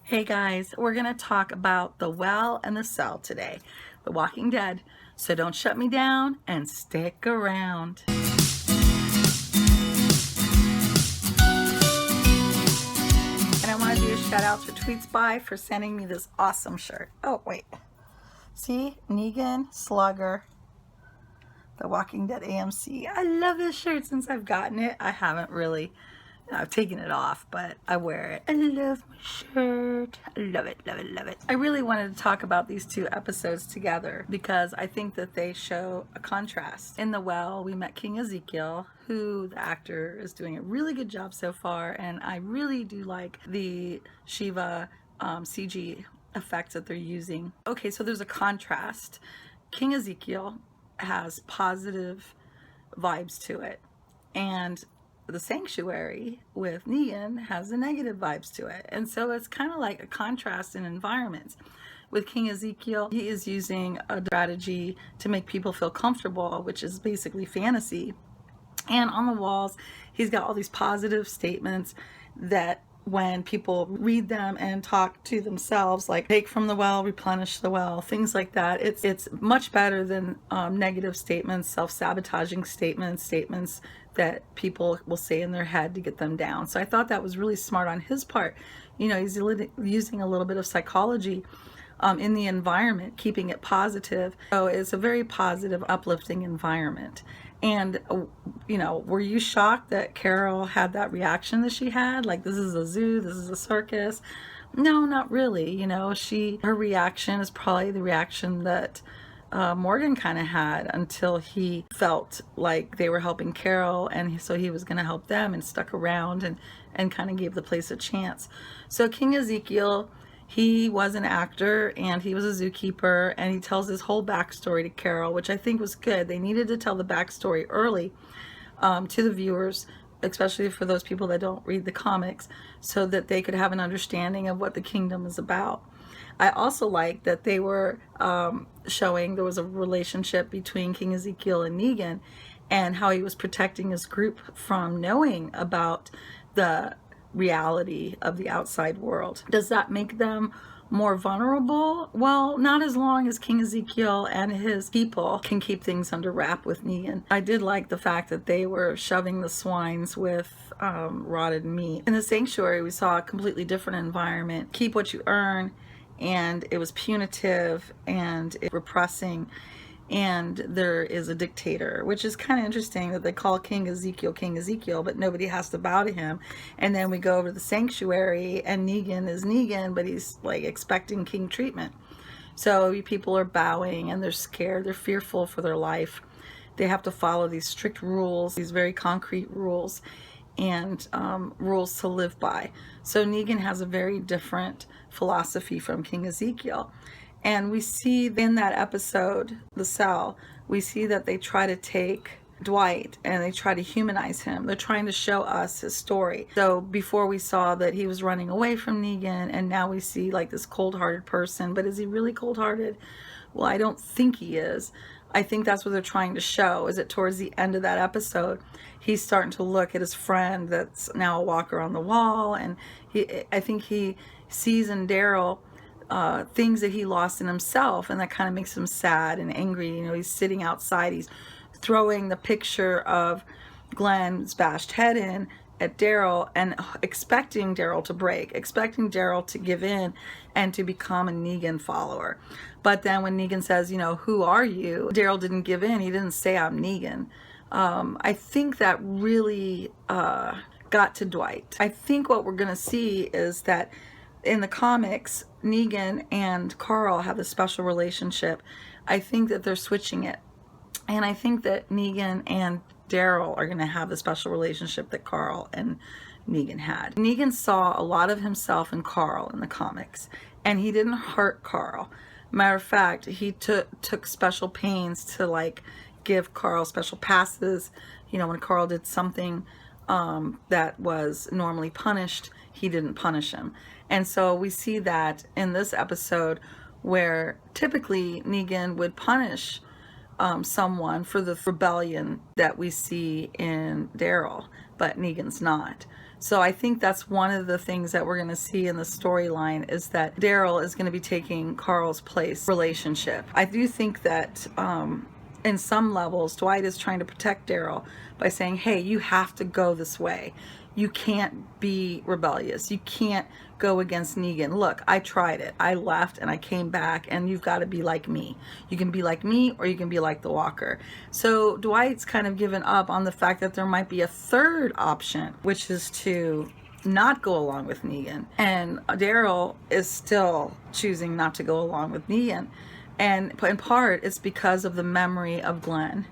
Hey guys, we're going to talk about the well and the cell today, The Walking Dead. So don't shut me down and stick around. And I want to do a shout out to Tweetspy for sending me this awesome shirt. Oh, wait. See? Negan, Slugger, The Walking Dead AMC. I love this shirt since I've gotten it. I haven't really. I've taken it off, but I wear it. I love my shirt. I love it, love it, love it. I really wanted to talk about these two episodes together because I think that they show a contrast. In The Well, we met King Ezekiel, who the actor is doing a really good job so far, and I really do like the Shiva CG effects that they're using. Okay, so there's a contrast. King Ezekiel has positive vibes to it, and the sanctuary with Negan has the negative vibes to it. And so it's kind of like a contrast in environments. With King Ezekiel, he is using a strategy to make people feel comfortable, which is basically fantasy. And on the walls, he's got all these positive statements that when people read them and talk to themselves, like take from the well, replenish the well, things like that, it's much better than negative statements, self-sabotaging statements that people will say in their head to get them down. So I thought that was really smart on his part. You know, he's using a little bit of psychology in the environment, keeping it positive. So it's a very positive, uplifting environment. And, you know, were you shocked that Carol had that reaction that she had? Like, this is a zoo, this is a circus. No, not really. You know, her reaction is probably the reaction that Morgan kind of had until he felt like they were helping Carol, and so he was going to help them and stuck around and kind of gave the place a chance. So King Ezekiel, he was an actor and he was a zookeeper, and he tells his whole backstory to Carol, which I think was good. They needed to tell the backstory early to the viewers, especially for those people that don't read the comics, so that they could have an understanding of what the kingdom is about. I also like that they were showing there was a relationship between King Ezekiel and Negan, and how he was protecting his group from knowing about the reality of the outside world. Does that make them more vulnerable? Well, not as long as King Ezekiel and his people can keep things under wrap with Negan. I did like the fact that they were shoving the swines with rotted meat. In the sanctuary, we saw a completely different environment. Keep what you earn, and it was punitive and repressing, and there is a dictator, which is kind of interesting that they call King Ezekiel, but nobody has to bow to him. And then we go over to the sanctuary, and Negan is Negan, but he's like expecting king treatment. So people are bowing, and they're scared, they're fearful for their life. They have to follow these strict rules, these very concrete rules, and rules to live by. So Negan has a very different philosophy from King Ezekiel. And we see in that episode, The Cell, we see that they try to take Dwight and they try to humanize him. They're trying to show us his story. So before we saw that he was running away from Negan, and now we see like this cold-hearted person. But is he really cold-hearted? Well, I don't think he is. I think that's what they're trying to show, is that towards the end of that episode, he's starting to look at his friend that's now a walker on the wall, and I think he sees in Daryl things that he lost in himself, and that kind of makes him sad and angry. You know, he's sitting outside, he's throwing the picture of Glenn's bashed head in at Daryl and expecting Daryl to break, expecting Daryl to give in and to become a Negan follower. But then when Negan says, you know, who are you? Daryl didn't give in. He didn't say, I'm Negan. I think that really got to Dwight. I think what we're going to see is that in the comics, Negan and Carl have a special relationship. I think that they're switching it. And I think that Negan and Daryl are going to have the special relationship that Carl and Negan had. Negan saw a lot of himself in Carl in the comics, and he didn't hurt Carl. Matter of fact, he took special pains to like give Carl special passes. You know, when Carl did something that was normally punished, he didn't punish him. And so we see that in this episode, where typically Negan would punish someone for the rebellion that we see in Daryl, but Negan's not. So I think that's one of the things that we're going to see in the storyline, is that Daryl is going to be taking Carl's place relationship. I do think that in some levels, Dwight is trying to protect Daryl by saying, hey, you have to go this way. You can't be rebellious. You can't go against Negan. Look, I tried it. I left and I came back, and you've got to be like me. You can be like me, or you can be like the Walker. So Dwight's kind of given up on the fact that there might be a third option, which is to not go along with Negan. And Daryl is still choosing not to go along with Negan. And in part, it's because of the memory of Glenn.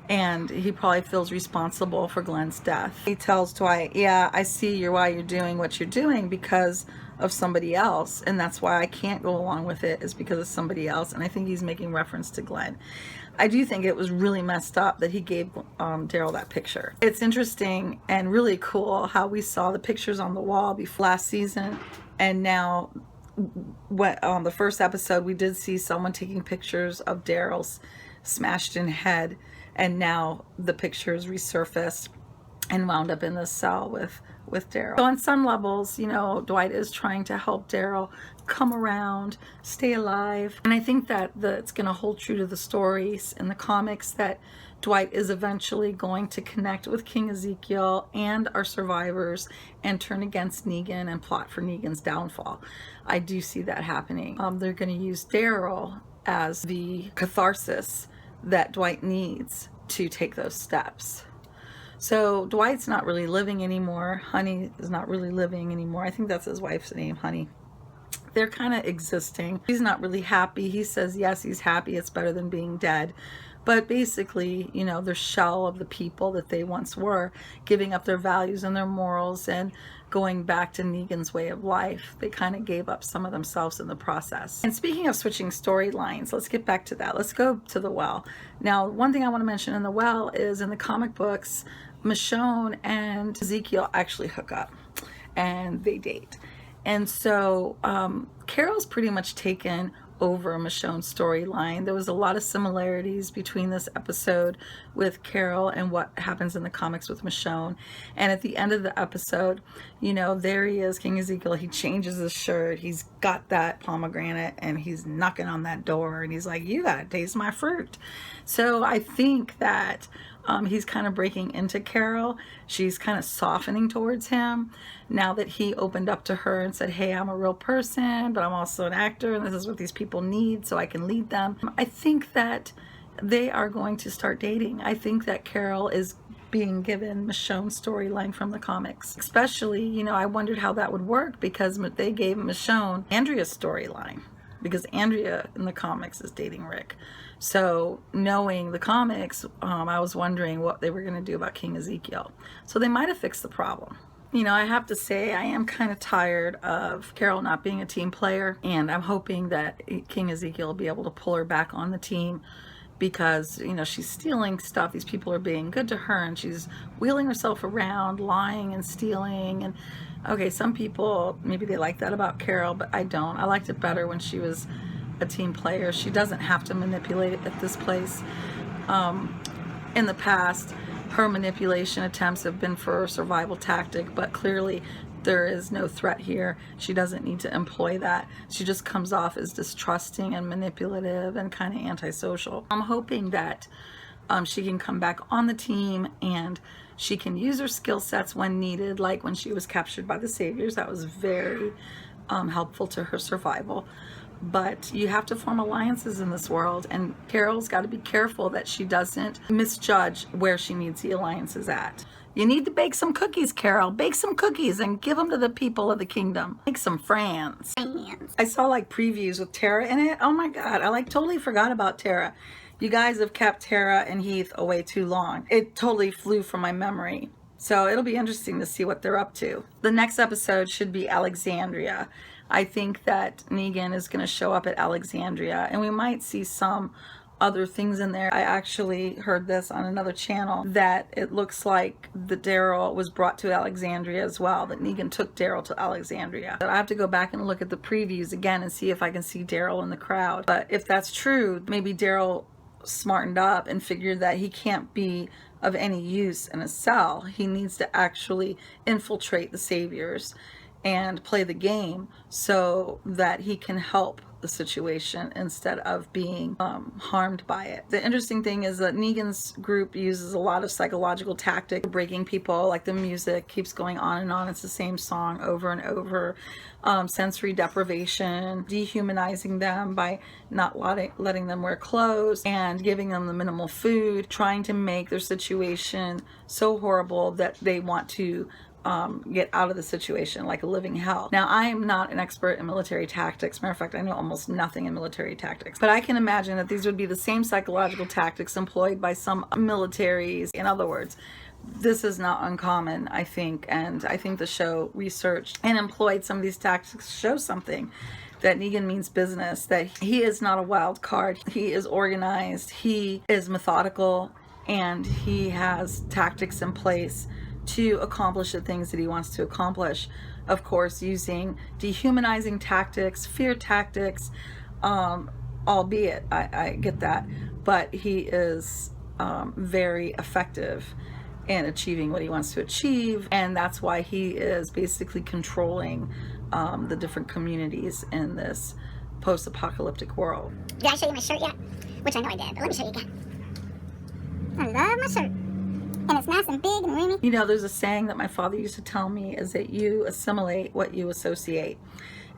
And he probably feels responsible for Glenn's death. He tells Dwight, yeah, I see why you're doing what you're doing because of somebody else. And that's why I can't go along with it, is because of somebody else. And I think he's making reference to Glenn. I do think it was really messed up that he gave Daryl that picture. It's interesting and really cool how we saw the pictures on the wall before last season. And now, on the first episode, we did see someone taking pictures of Daryl's smashed in head. And now the pictures resurfaced and wound up in the cell with Daryl. So on some levels, you know, Dwight is trying to help Daryl come around, stay alive. And I think that it's going to hold true to the stories in the comics that Dwight is eventually going to connect with King Ezekiel and our survivors and turn against Negan and plot for Negan's downfall. I do see that happening. They're going to use Daryl as the catharsis that Dwight needs to take those steps. So Dwight's not really living anymore. Honey is not really living anymore. I think that's his wife's name, Honey. They're kind of existing. He's not really happy. He says, yes, he's happy. It's better than being dead. But basically, you know, their shell of the people that they once were, giving up their values and their morals and going back to Negan's way of life. They kind of gave up some of themselves in the process. And speaking of switching storylines, let's get back to that. Let's go to the well. Now, one thing I want to mention in the well is in the comic books, Michonne and Ezekiel actually hook up and they date. And so Carol's pretty much taken over Michonne's storyline. There was a lot of similarities between this episode with Carol and what happens in the comics with Michonne. And at the end of the episode, you know, there he is, King Ezekiel. He changes his shirt. He's got that pomegranate and he's knocking on that door and he's like, you gotta taste my fruit. So I think that he's kind of breaking into Carol. She's kind of softening towards him now that he opened up to her and said, hey, I'm a real person, but I'm also an actor and this is what these people need so I can lead them. I think that they are going to start dating. I think that Carol is being given Michonne's storyline from the comics. Especially, you know, I wondered how that would work because they gave Michonne Andrea's storyline, because Andrea in the comics is dating Rick. So knowing the comics, I was wondering what they were going to do about King Ezekiel. So they might have fixed the problem. You know, I have to say I am kind of tired of Carol not being a team player, and I'm hoping that King Ezekiel will be able to pull her back on the team, because, you know, she's stealing stuff. These people are being good to her and she's wheeling herself around, lying and stealing. And okay, some people, maybe they like that about Carol, but I don't. I liked it better when she was a team player. She doesn't have to manipulate it at this place. In the past, her manipulation attempts have been for a survival tactic, but clearly there is no threat here. She doesn't need to employ that. She just comes off as distrusting and manipulative and kind of antisocial. I'm hoping that she can come back on the team and she can use her skill sets when needed, like when she was captured by the Saviors. That was very helpful to her survival. But you have to form alliances in this world, and Carol's got to be careful that she doesn't misjudge where she needs the alliances at. You need to bake some cookies, Carol. Bake some cookies and give them to the people of the kingdom. Make some friends. I saw like previews with Tara in it. Oh my God, I like totally forgot about Tara. You guys have kept Tara and Heath away too long. It totally flew from my memory. So it'll be interesting to see what they're up to. The next episode should be Alexandria. I think that Negan is going to show up at Alexandria, and we might see some other things in there. I actually heard this on another channel that it looks like the Daryl was brought to Alexandria as well, that Negan took Daryl to Alexandria. But I have to go back and look at the previews again and see if I can see Daryl in the crowd. But if that's true, maybe Daryl smartened up and figured that he can't be of any use in a cell. He needs to actually infiltrate the saviors and play the game so that he can help the situation instead of being harmed by it. The interesting thing is that Negan's group uses a lot of psychological tactics, breaking people, like the music keeps going on and on. It's the same song over and over. Sensory deprivation, dehumanizing them by not letting them wear clothes and giving them the minimal food, trying to make their situation so horrible that they want to get out of the situation like a living hell. Now, I am not an expert in military tactics. Matter of fact, I know almost nothing in military tactics, but I can imagine that these would be the same psychological tactics employed by some militaries. In other words, this is not uncommon, I think, and I think the show researched and employed some of these tactics to show something, that Negan means business, that he is not a wild card. He is organized, he is methodical, and he has tactics in place to accomplish the things that he wants to accomplish. Of course, using dehumanizing tactics, fear tactics, albeit, I get that, but he is very effective in achieving what he wants to achieve, and that's why he is basically controlling the different communities in this post-apocalyptic world. Did I show you my shirt yet? Which I know I did, but let me show you again. I love my shirt. And it's nice and big and roomy. You know, there's a saying that my father used to tell me, is that you assimilate what you associate.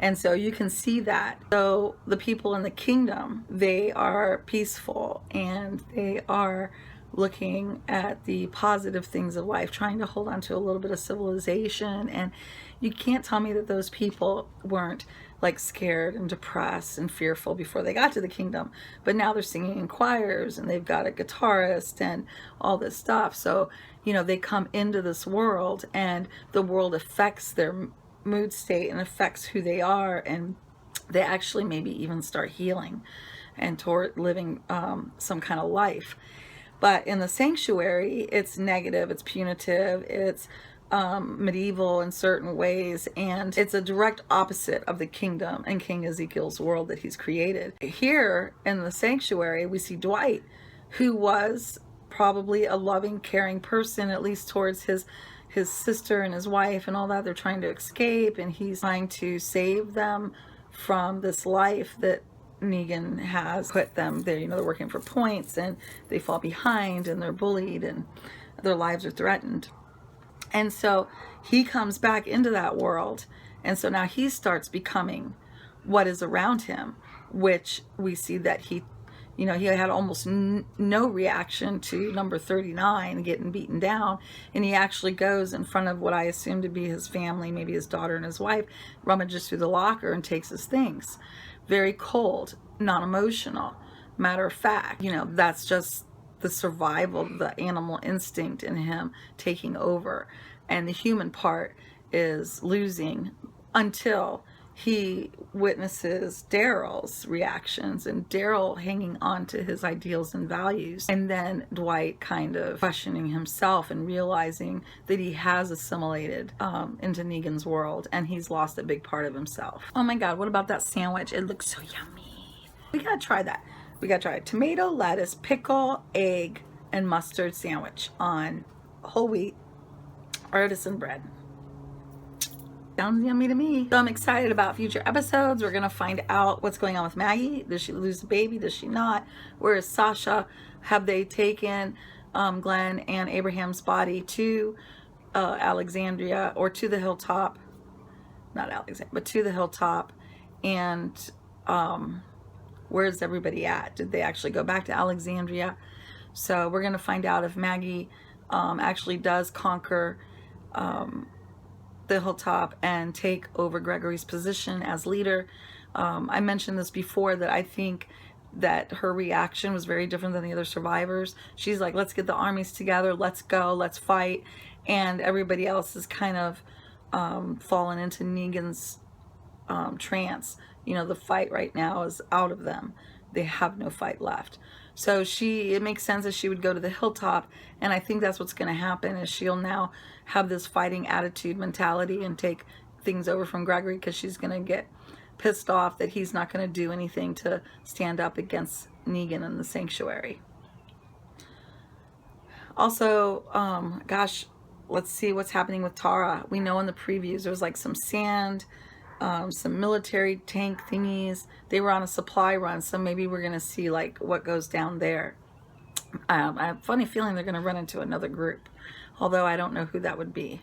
And so you can see that. So the people in the kingdom, they are peaceful and they are looking at the positive things of life, trying to hold on to a little bit of civilization. And you can't tell me that those people weren't like scared and depressed and fearful before they got to the kingdom, but now they're singing in choirs and they've got a guitarist and all this stuff. So, you know, they come into this world and the world affects their mood state and affects who they are, and they actually maybe even start healing and toward living some kind of life. But in the sanctuary, it's negative, it's punitive, it's medieval in certain ways, and it's a direct opposite of the kingdom and King Ezekiel's world that he's created. Here in the sanctuary, we see Dwight, who was probably a loving, caring person, at least towards his sister and his wife and all that. They're trying to escape, and he's trying to save them from this life that Negan has put them there. You know, they're working for points and they fall behind and they're bullied and their lives are threatened. And so he comes back into that world, and so now he starts becoming what is around him, which we see that he, you know, he had almost no reaction to number 39 getting beaten down, and he actually goes in front of what I assume to be his family, maybe his daughter and his wife, rummages through the locker and takes his things. Very cold, non-emotional, matter of fact. You know, that's just the survival, the animal instinct in him taking over, and the human part is losing until he witnesses Daryl's reactions and Daryl hanging on to his ideals and values, and then Dwight kind of questioning himself and realizing that he has assimilated into Negan's world and he's lost a big part of himself. Oh my god, what about that sandwich? It looks so yummy. We gotta try that. We gotta try it. Tomato, lettuce, pickle, egg, and mustard sandwich on whole wheat artisan bread. Sounds yummy to me. So I'm excited about future episodes. We're gonna find out what's going on with Maggie. Does she lose the baby? Does she not? Where is Sasha? Have they taken Glenn and Abraham's body to Alexandria, or to the hilltop? Not Alexandria, but to the hilltop. And where's everybody at? Did they actually go back to Alexandria? So we're going to find out if Maggie actually does conquer the hilltop and take over Gregory's position as leader. I mentioned this before, that I think that her reaction was very different than the other survivors. She's like, let's get the armies together, let's go, let's fight. And everybody else is kind of fallen into Negan's trance. You know, the fight right now is out of them. They have no fight left. So it makes sense that she would go to the hilltop, and I think that's what's going to happen, is she'll now have this fighting attitude mentality and take things over from Gregory, because she's going to get pissed off that he's not going to do anything to stand up against Negan in the sanctuary. Also, gosh, let's see what's happening with Tara. We know in the previews there was like some sand, some military tank thingies. They were on a supply run, so maybe we're going to see like what goes down there. I have a funny feeling they're going to run into another group, although I don't know who that would be.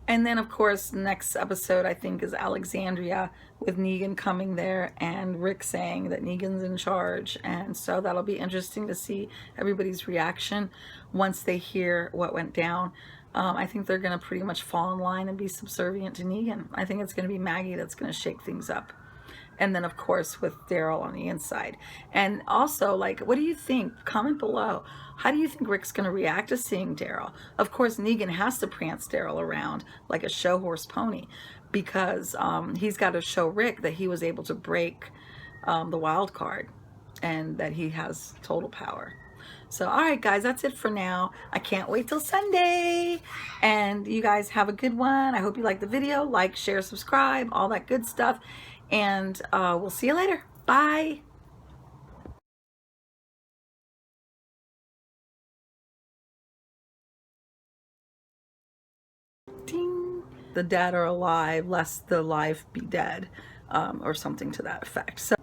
And then, of course, next episode, I think, is Alexandria, with Negan coming there and Rick saying that Negan's in charge. And so that'll be interesting to see everybody's reaction once they hear what went down. I think they're going to pretty much fall in line and be subservient to Negan. I think it's going to be Maggie that's going to shake things up. And then, of course, with Daryl on the inside. And also, like, what do you think? Comment below. How do you think Rick's going to react to seeing Daryl? Of course, Negan has to prance Daryl around like a show horse pony, because he's got to show Rick that he was able to break the wild card and that he has total power. So, all right, guys, that's it for now. I can't wait till Sunday. And you guys have a good one. I hope you liked the video. Like, share, subscribe, all that good stuff. And we'll see you later. Bye. Ding. The dead are alive, lest the alive be dead, or something to that effect. So